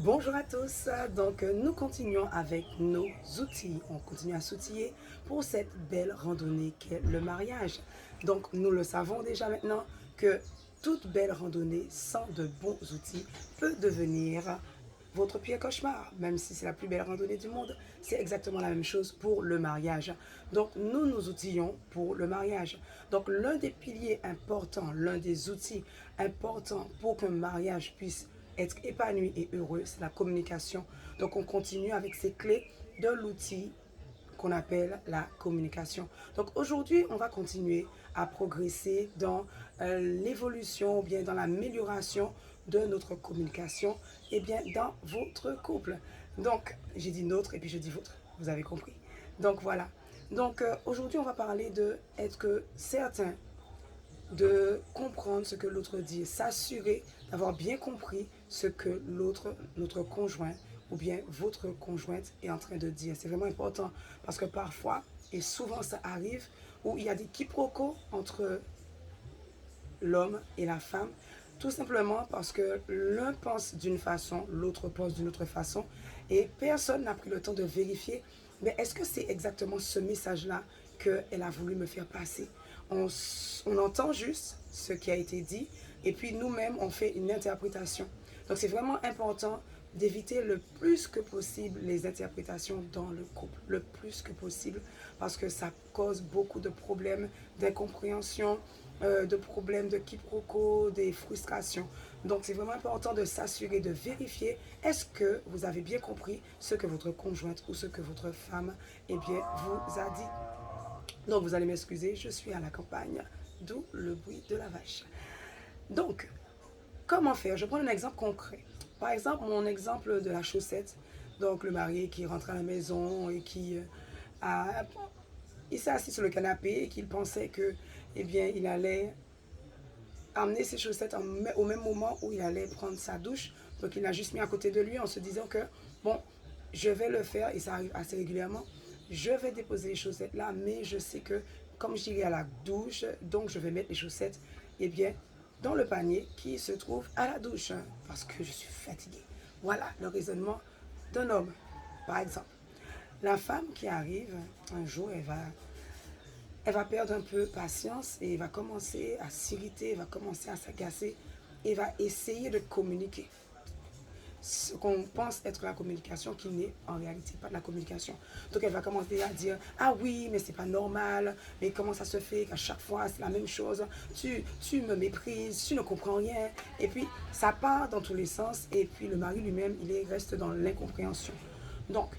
Bonjour à tous, donc nous continuons avec nos outils, on continue à s'outiller pour cette belle randonnée qu'est le mariage. Donc nous le savons déjà maintenant que toute belle randonnée sans de bons outils peut devenir votre pire cauchemar, même si c'est la plus belle randonnée du monde, c'est exactement la même chose pour le mariage. Donc nous nous outillons pour le mariage. Donc l'un des piliers importants, l'un des outils importants pour qu'un mariage puisse être épanoui et heureux, c'est la communication. Donc on continue avec ces clés de l'outil qu'on appelle la communication. Donc aujourd'hui, on va continuer à progresser dans l'évolution ou bien dans l'amélioration de notre communication et bien dans votre couple. Donc, j'ai dit notre et puis je dis votre, vous avez compris. Donc voilà. Donc aujourd'hui, on va parler de être certain de comprendre ce que l'autre dit, s'assurer d'avoir bien compris ce que l'autre, notre conjoint ou bien votre conjointe est en train de dire. C'est vraiment important parce que parfois, et souvent ça arrive, où il y a des quiproquos entre l'homme et la femme, tout simplement parce que l'un pense d'une façon, l'autre pense d'une autre façon, et personne n'a pris le temps de vérifier, mais est-ce que c'est exactement ce message-là qu'elle a voulu me faire passer? On entend juste ce qui a été dit, et puis nous-mêmes, on fait une interprétation. Donc c'est vraiment important d'éviter le plus que possible les interprétations dans le couple, le plus que possible, parce que ça cause beaucoup de problèmes d'incompréhension, de problèmes de quiproquos, des frustrations. Donc c'est vraiment important de s'assurer, de vérifier est-ce que vous avez bien compris ce que votre conjointe ou ce que votre femme eh bien, vous a dit. Donc vous allez m'excuser, je suis à la campagne, d'où le bruit de la vache. Donc, comment faire? Je prends un exemple concret. Par exemple, mon exemple de la chaussette. Donc le mari qui rentre à la maison et qui a il s'est assis sur le canapé et qu'il pensait que, eh bien, il allait amener ses chaussettes au même moment où il allait prendre sa douche. Donc il l'a juste mis à côté de lui en se disant que, bon, je vais le faire, et ça arrive assez régulièrement, je vais déposer les chaussettes là, mais je sais que comme j'irai à la douche, donc je vais mettre les chaussettes, eh bien, dans le panier qui se trouve à la douche, hein, parce que je suis fatiguée. Voilà le raisonnement d'un homme, par exemple. La femme qui arrive, un jour, elle va perdre un peu patience et va commencer à s'irriter, va commencer à s'agacer et va essayer de communiquer. Ce qu'on pense être la communication qui n'est en réalité pas de la communication. Donc elle va commencer à dire ah oui mais c'est pas normal, mais comment ça se fait qu'à chaque fois c'est la même chose, tu me méprises, tu ne comprends rien, et puis ça part dans tous les sens et puis le mari lui-même reste dans l'incompréhension. Donc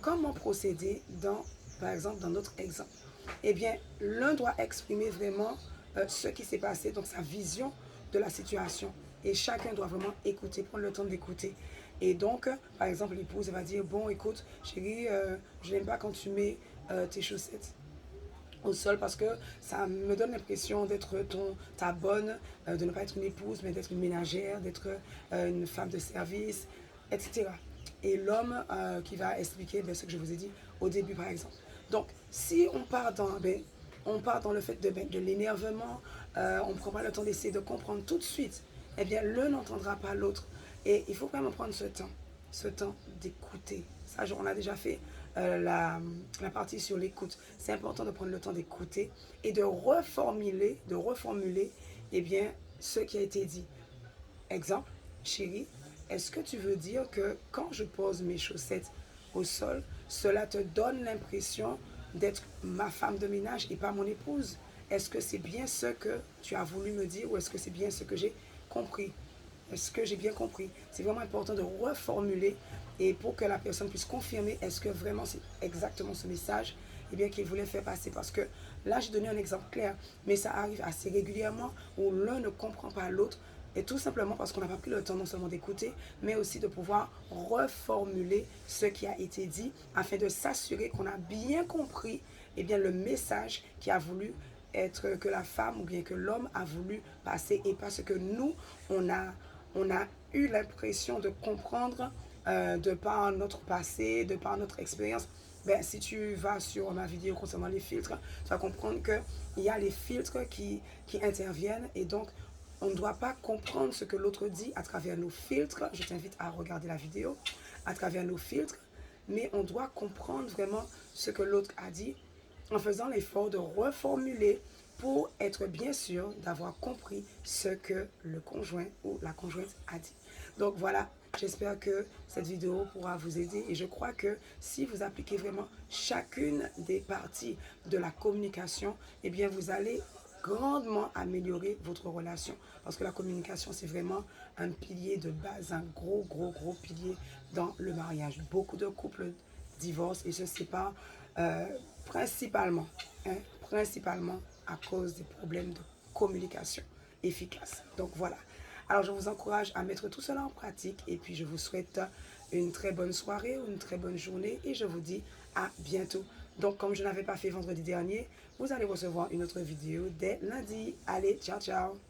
comment procéder dans, par exemple, dans notre exemple? Eh bien, l'un doit exprimer vraiment ce qui s'est passé, donc sa vision de la situation. Et chacun doit vraiment écouter, prendre le temps d'écouter. Et donc, par exemple, l'épouse va dire, bon, écoute, chérie, je n'aime pas quand tu mets tes chaussettes au sol parce que ça me donne l'impression d'être ta bonne, de ne pas être une épouse, mais d'être une ménagère, d'être une femme de service, etc. Et l'homme qui va expliquer ce que je vous ai dit au début, par exemple. Donc, si on part dans le fait de l'énervement, on ne prend pas le temps d'essayer de comprendre tout de suite, eh bien, l'un n'entendra pas l'autre. Et il faut vraiment prendre ce temps d'écouter. Ça, on a déjà fait la partie sur l'écoute. C'est important de prendre le temps d'écouter et de reformuler eh bien, ce qui a été dit. Exemple, chérie, est-ce que tu veux dire que quand je pose mes chaussettes au sol, cela te donne l'impression d'être ma femme de ménage et pas mon épouse? Est-ce que c'est bien ce que tu as voulu me dire ou est-ce que c'est bien ce que j'ai compris? Est-ce que j'ai bien compris? C'est vraiment important de reformuler et pour que la personne puisse confirmer est-ce que vraiment c'est exactement ce message eh bien, qu'il voulait faire passer. Parce que là, j'ai donné un exemple clair, mais ça arrive assez régulièrement où l'un ne comprend pas l'autre et tout simplement parce qu'on n'a pas pris le temps non seulement d'écouter, mais aussi de pouvoir reformuler ce qui a été dit afin de s'assurer qu'on a bien compris eh bien, le message qui a voulu être que la femme ou bien que l'homme a voulu passer et pas ce que nous, on a eu l'impression de comprendre de par notre passé, de par notre expérience. Ben, si tu vas sur ma vidéo concernant les filtres, tu vas comprendre qu'il y a les filtres qui interviennent et donc On ne doit pas comprendre ce que l'autre dit à travers nos filtres. Je t'invite à regarder la vidéo à travers nos filtres. Mais on doit comprendre vraiment ce que l'autre a dit en faisant l'effort de reformuler pour être bien sûr d'avoir compris ce que le conjoint ou la conjointe a dit. Donc voilà, j'espère que cette vidéo pourra vous aider et je crois que si vous appliquez vraiment chacune des parties de la communication, eh bien vous allez grandement améliorer votre relation. Parce que la communication, c'est vraiment un pilier de base, un gros pilier dans le mariage. Beaucoup de couples divorcent et se séparent principalement, principalement à cause des problèmes de communication efficace. Donc voilà. Alors je vous encourage à mettre tout cela en pratique et puis je vous souhaite une très bonne soirée ou une très bonne journée et je vous dis à bientôt. Donc comme je n'avais pas fait vendredi dernier, vous allez recevoir une autre vidéo dès lundi. Allez, ciao ciao!